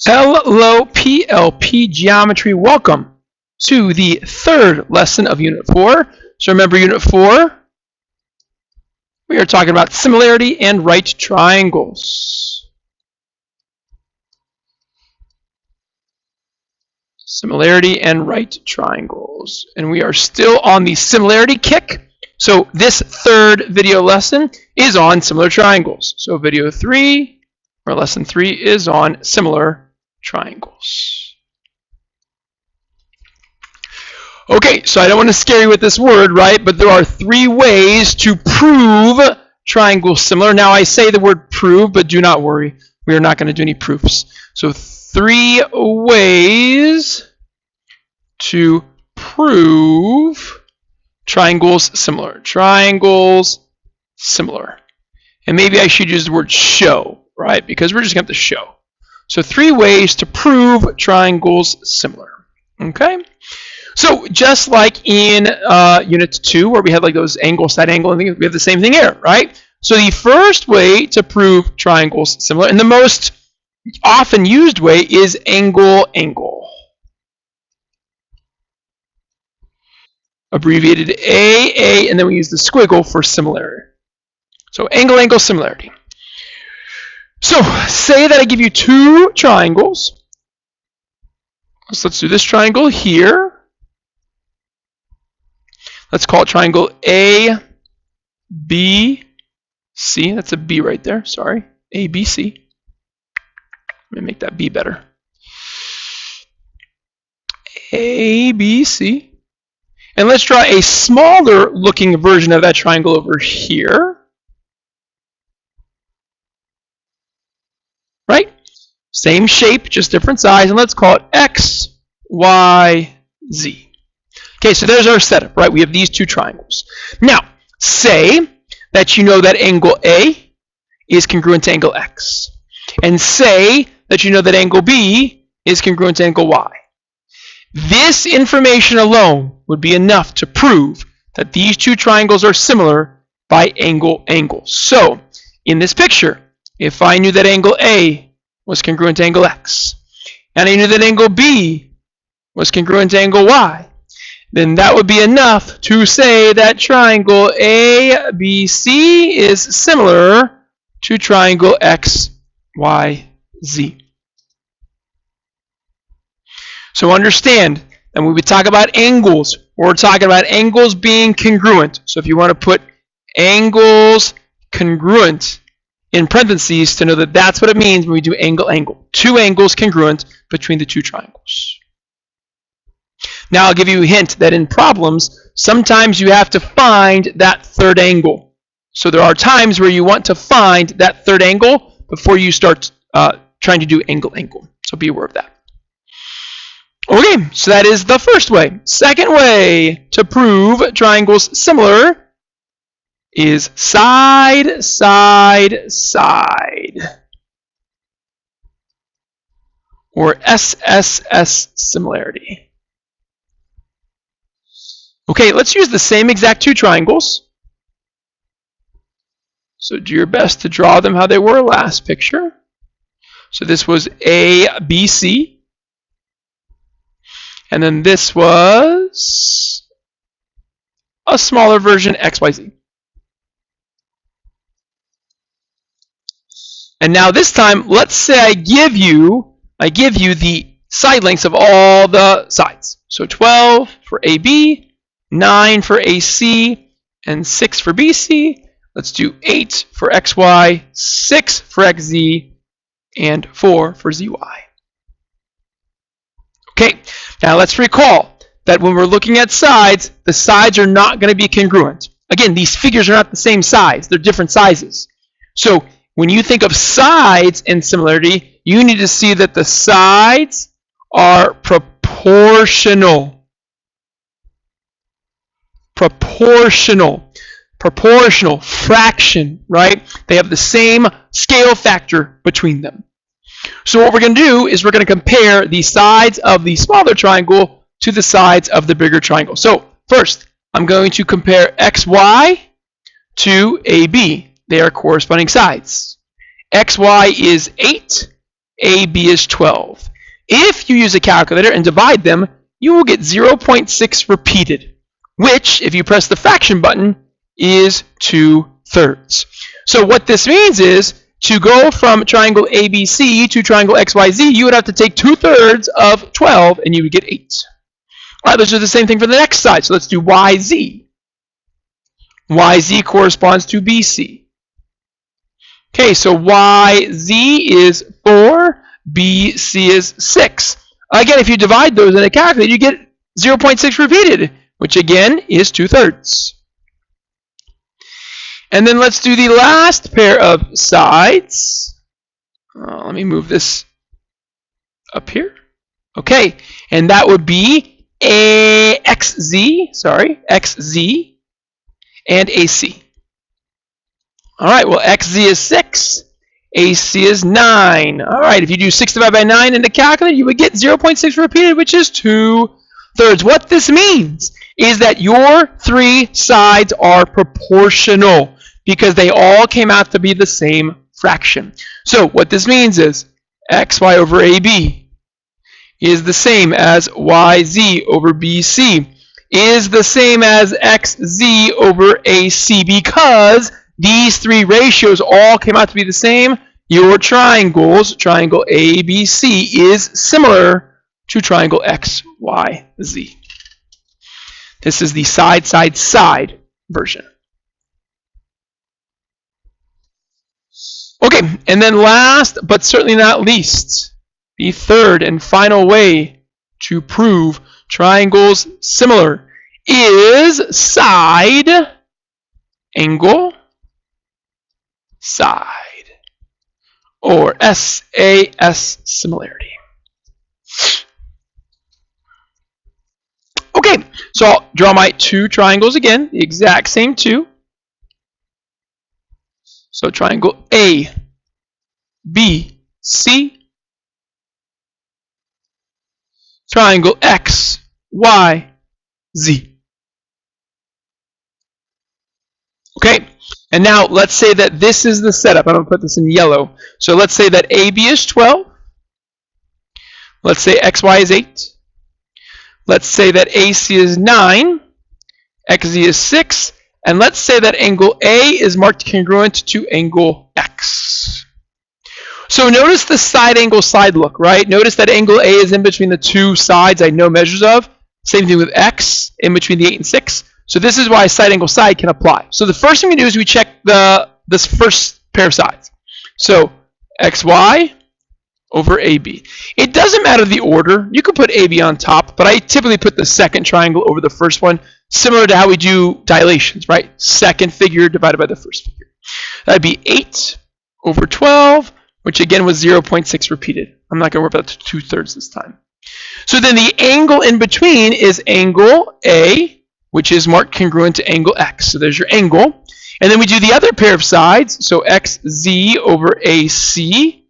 Hello, PLP Geometry. Welcome to the third lesson of Unit 4. So remember Unit 4, we are talking about similarity and right triangles. Similarity and right triangles. And we are still on the similarity kick. So this third video lesson is on similar triangles. So video 3, or lesson 3, is on similar triangles. Okay, so I don't want to scare you with this word, right? But there are 3 ways to prove triangles similar. Now I say the word prove, but do not worry. We are not going to do any proofs. So 3 ways to prove triangles similar. Triangles similar. And maybe I should use the word show, right? Because we're just going to have to show. So 3 ways to prove triangles similar. Okay? So just like in Unit 2, where we had like those angle, side angle, and we have the same thing here, right? So the first way to prove triangles similar, and the most often used way, is angle, angle. Abbreviated AA, and then we use the squiggle for similarity. So angle, angle, similarity. So say that I give you 2 triangles. So let's do this triangle here. Let's call it triangle A, B, C. That's a B right there. Sorry. A, B, C. Let me make that B better. A, B, C. And let's draw a smaller looking version of that triangle over here. Right? Same shape, just different size. And let's call it X, Y, Z. Okay, so there's our setup, right? We have these 2 triangles. Now, say that you know that angle A is congruent to angle X. And say that you know that angle B is congruent to angle Y. This information alone would be enough to prove that these 2 triangles are similar by angle, angle. So, in this picture, if I knew that angle A was congruent to angle X, and I knew that angle B was congruent to angle Y, then that would be enough to say that triangle ABC is similar to triangle XYZ. So understand that when we talk about angles, we're talking about angles being congruent. So if you want to put angles congruent in parentheses to know that that's what it means when we do angle, angle. 2 angles congruent between the 2 triangles. Now I'll give you a hint that in problems, sometimes you have to find that 3rd angle. So there are times where you want to find that 3rd angle before you start trying to do angle, angle. So be aware of that. Okay, so that is the first way. Second way to prove triangles similar is side, side, side. Or SSS similarity. Okay, let's use the same exact 2 triangles. So do your best to draw them how they were last picture. So this was ABC. And then this was a smaller version, XYZ. And now this time, let's say I give you the side lengths of all the sides. So 12 for AB, 9 for AC, and 6 for BC. Let's do 8 for XY, 6 for XZ, and 4 for ZY. Okay, now let's recall that when we're looking at sides, the sides are not going to be congruent. Again, these figures are not the same size. They're different sizes. So when you think of sides and similarity, you need to see that the sides are proportional. Proportional. Proportional. Fraction, right? They have the same scale factor between them. So what we're going to do is we're going to compare the sides of the smaller triangle to the sides of the bigger triangle. So first, I'm going to compare XY to AB. They are corresponding sides. XY is 8, AB is 12. If you use a calculator and divide them, you will get 0.6 repeated, which, if you press the fraction button, is 2/3. So what this means is, to go from triangle ABC to triangle XYZ, you would have to take 2/3 of 12, and you would get 8. All right, let's do the same thing for the next side. So let's do YZ. YZ corresponds to BC. Okay, so YZ is 4, BC is 6. Again, if you divide those in a calculator, you get 0.6 repeated, which again is 2/3. And then let's do the last pair of sides. Let me move this up here. Okay, and that would be XZ and AC. All right, well, XZ is 6, AC is 9. All right, if you do 6 divided by 9 in the calculator, you would get 0.6 repeated, which is 2/3. What this means is that your three sides are proportional because they all came out to be the same fraction. So what this means is XY over AB is the same as YZ over BC is the same as XZ over AC. Because these three ratios all came out to be the same, your triangles, triangle ABC, is similar to triangle XYZ. This is the side version. Okay, and then last but certainly not least, the third and final way to prove triangles similar is side, angle, side, or SAS similarity. Okay, so I'll draw my two triangles again, the exact same two. So triangle A, B, C. Triangle X, Y, Z. Okay, and now let's say that this is the setup. I'm going to put this in yellow. So let's say that AB is 12. Let's say XY is 8. Let's say that AC is 9. XZ is 6. And let's say that angle A is marked congruent to angle X. So notice the side angle side look, right? Notice that angle A is in between the two sides I know measures of. Same thing with X, in between the 8 and 6. So this is why side angle side can apply. So the first thing we do is we check this first pair of sides. So XY over AB. It doesn't matter the order. You could put AB on top, but I typically put the second triangle over the first one, similar to how we do dilations, right? Second figure divided by the first figure. That'd be 8 over 12, which again was 0.6 repeated. I'm not going to worry about the 2/3 this time. So then the angle in between is angle A, which is marked congruent to angle X. So there's your angle. And then we do the other pair of sides. So XZ over AC.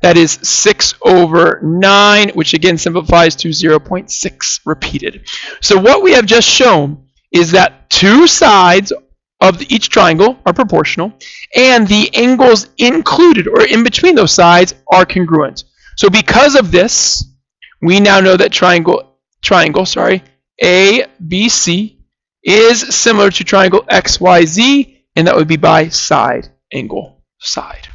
That is 6 over 9, which again simplifies to 0.6 repeated. So what we have just shown is that two sides of each triangle are proportional, and the angles included or in between those sides are congruent. So because of this, we now know that triangle ABC is similar to triangle XYZ, and that would be by side, angle, side.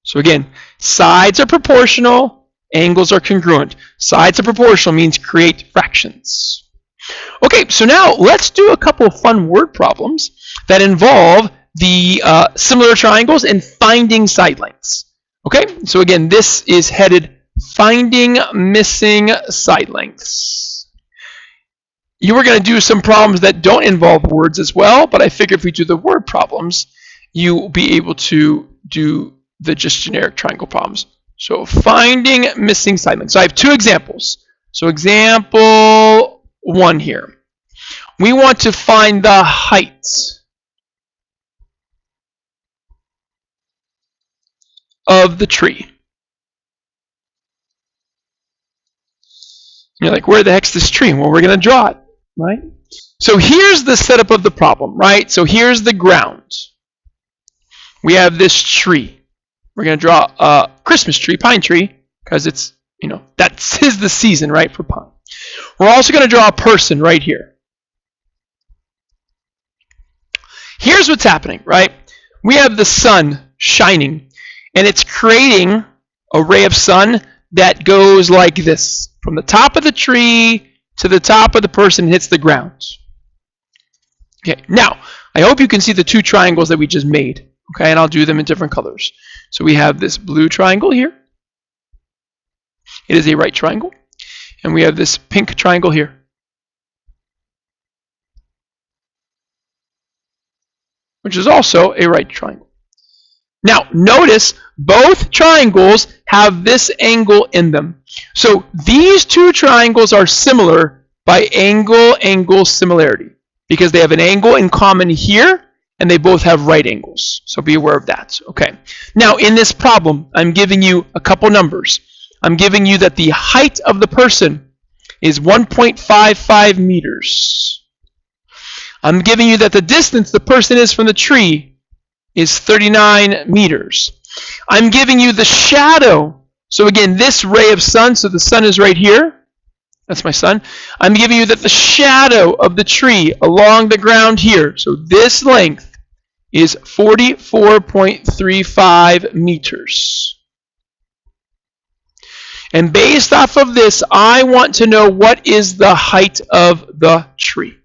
So again, sides are proportional, angles are congruent. Sides are proportional means create fractions. Okay, so now let's do a couple of fun word problems that involve the similar triangles and finding side lengths. Okay, so again, this is headed finding missing side lengths. You are going to do some problems that don't involve words as well, but I figure if we do the word problems, you'll be able to do the just generic triangle problems. So finding missing side lengths. So I have two examples. So example 1 here. We want to find the height of the tree. You're like, where the heck's this tree? Well, we're going to draw it, right? So here's the setup of the problem, right? So here's the ground. We have this tree, We're going to draw a Christmas tree, pine tree, because it's, that is the season, right, for pine. We're also going to draw a person right here. Here's what's happening, right? We have the sun shining, and it's creating a ray of sun that goes like this, from the top of the tree to the top of the person and hits the ground. Okay, now, I hope you can see the two triangles that we just made, okay, and I'll do them in different colors. So we have this blue triangle here. It is a right triangle. And we have this pink triangle here. Which is also a right triangle. Now, notice both triangles have this angle in them. So these two triangles are similar by angle-angle similarity, because they have an angle in common here, and they both have right angles. So be aware of that. Okay. Now, in this problem, I'm giving you a couple numbers. I'm giving you that the height of the person is 1.55 meters. I'm giving you that the distance the person is from the tree is 39 meters. I'm giving you the shadow. So again, this ray of sun, so the sun is right here. That's my sun. I'm giving you that the shadow of the tree along the ground here, so this length, is 44.35 meters. And based off of this, I want to know what is the height of the tree.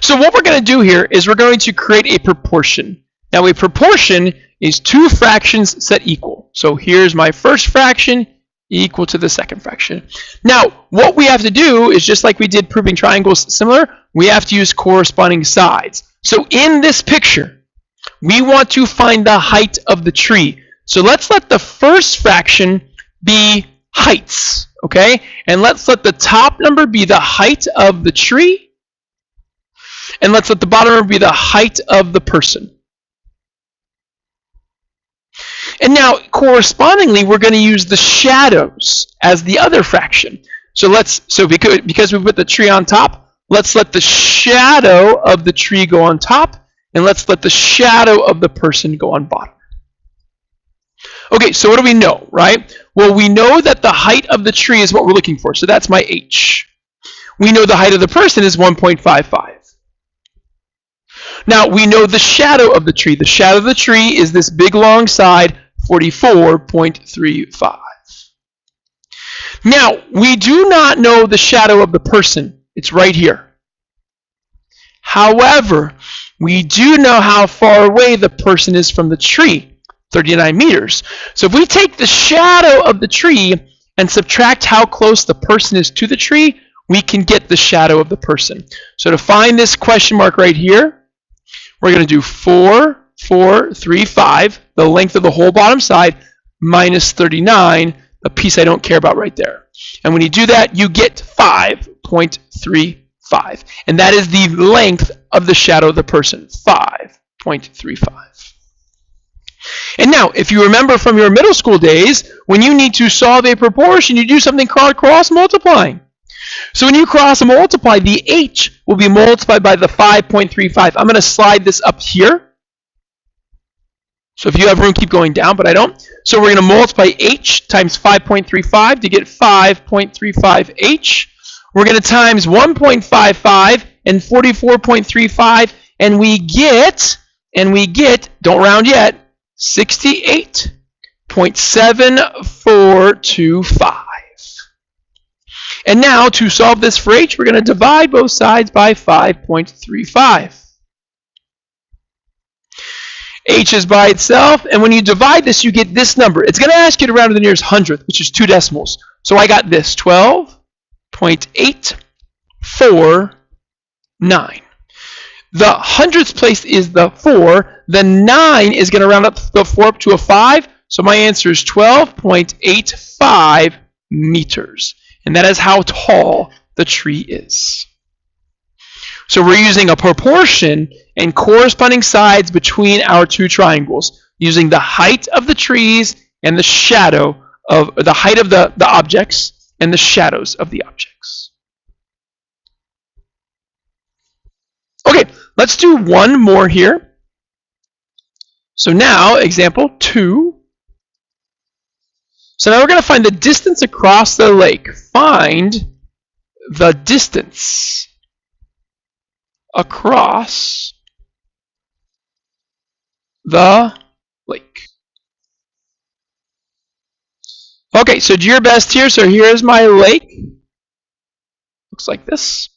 So what we're going to do here is we're going to create a proportion. Now a proportion is two fractions set equal. So here's my first fraction equal to the second fraction. Now what we have to do is, just like we did proving triangles similar, we have to use corresponding sides. So in this picture, we want to find the height of the tree. So let's let the first fraction be heights, okay? And let's let the top number be the height of the tree. And let's let the bottom number be the height of the person. And now, correspondingly, we're going to use the shadows as the other fraction. So because we put the tree on top, let's let the shadow of the tree go on top, and let's let the shadow of the person go on bottom. Okay, so what do we know, right? Well, we know that the height of the tree is what we're looking for, so that's my h. We know the height of the person is 1.55. Now, we know the shadow of the tree. The shadow of the tree is this big long side, 44.35. Now, we do not know the shadow of the person. It's right here. However, we do know how far away the person is from the tree, 39 meters. So if we take the shadow of the tree and subtract how close the person is to the tree, we can get the shadow of the person. So to find this question mark right here, we're going to do 4, 4, 3, 5, the length of the whole bottom side, minus 39, the piece I don't care about right there. And when you do that, you get 5.35. And that is the length of the shadow of the person, 5.35. And now, if you remember from your middle school days, when you need to solve a proportion, you do something called cross multiplying. So when you cross multiply, the h will be multiplied by the 5.35. I'm going to slide this up here. So if you have room, keep going down, but I don't. So we're going to multiply h times 5.35 to get 5.35h. We're going to times 1.55 and 44.35, and we get, don't round yet, 68.7425. And now, to solve this for h, we're going to divide both sides by 5.35. H is by itself, and when you divide this, you get this number. It's going to ask you to round to the nearest hundredth, which is 2 decimals. So I got this, 12.849. The hundredths place is the 4. The 9 is going to round up the 4 up to a 5. So my answer is 12.85 meters. And that is how tall the tree is. So we're using a proportion and corresponding sides between our two triangles, using the height of the trees and the shadow of the height of the objects and the shadows of the objects. Okay, let's do one more here. So now, example 2. So now we're going to find the distance across the lake. Find the distance across the lake. Okay, so do your best here. So here's my lake. Looks like this.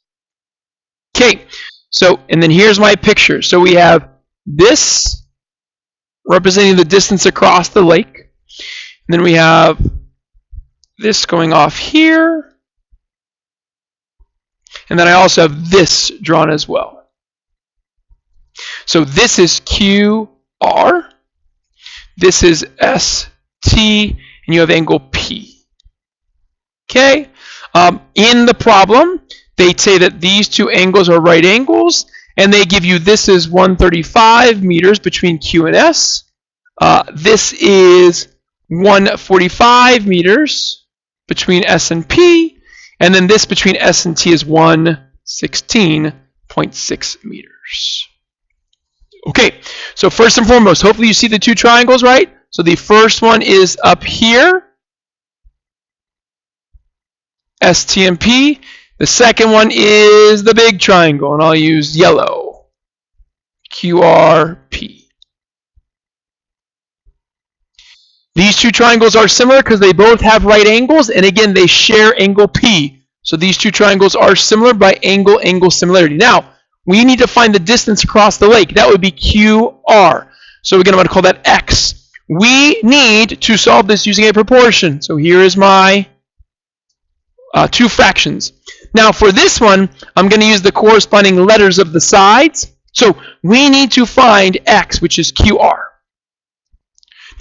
Okay, so, and then here's my picture. So we have this representing the distance across the lake. And then we have this going off here. And then I also have this drawn as well. So this is QR. This is ST. And you have angle P. Okay? In the problem, they say that these two angles are right angles, and they give you this is 135 meters between Q and S. This is 145 meters between S and P, and then this between S and T is 116.6 meters. Okay, so first and foremost, hopefully you see the two triangles, right? So the first one is up here, ST and P. The second one is the big triangle, and I'll use yellow, QRP. These two triangles are similar because they both have right angles, and again, they share angle P. So these two triangles are similar by angle-angle similarity. Now, we need to find the distance across the lake. That would be QR. So again, I'm going to call that X. We need to solve this using a proportion. So here is my two fractions. Now for this one, I'm going to use the corresponding letters of the sides. So we need to find X, which is QR.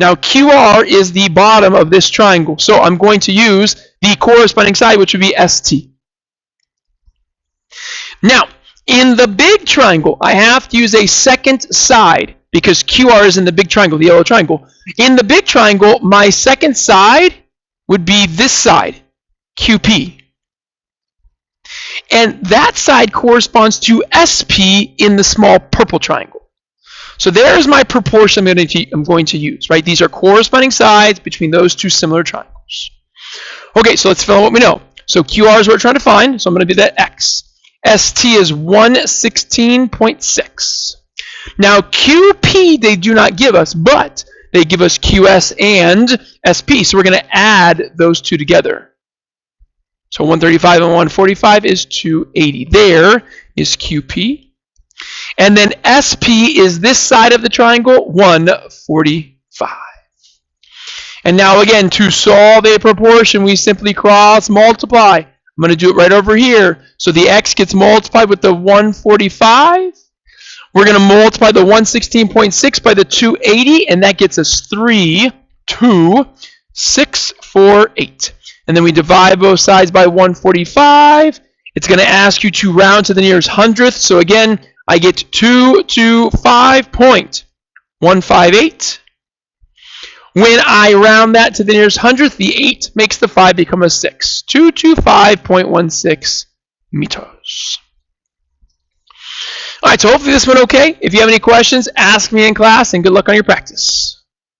Now QR is the bottom of this triangle. So I'm going to use the corresponding side, which would be ST. Now, in the big triangle, I have to use a second side because QR is in the big triangle, the yellow triangle. In the big triangle, my second side would be this side, QP. And that side corresponds to SP in the small purple triangle. So there's my proportion I'm going to use, right? These are corresponding sides between those two similar triangles. Okay, so let's fill in what we know. So QR is what we're trying to find, so I'm going to do that X. ST is 116.6. Now QP they do not give us, but they give us QS and SP, so we're going to add those two together. So 135 and 145 is 280. There is QP. And then SP is this side of the triangle, 145. And now again, to solve a proportion, we simply cross multiply. I'm going to do it right over here. So the X gets multiplied with the 145. We're going to multiply the 116.6 by the 280, and that gets us 32648. And then we divide both sides by 145. It's going to ask you to round to the nearest hundredth. So again, I get 225.158. When I round that to the nearest hundredth, the 8 makes the 5 become a 6. 225.16 meters. All right, so hopefully this went okay. If you have any questions, ask me in class, and good luck on your practice.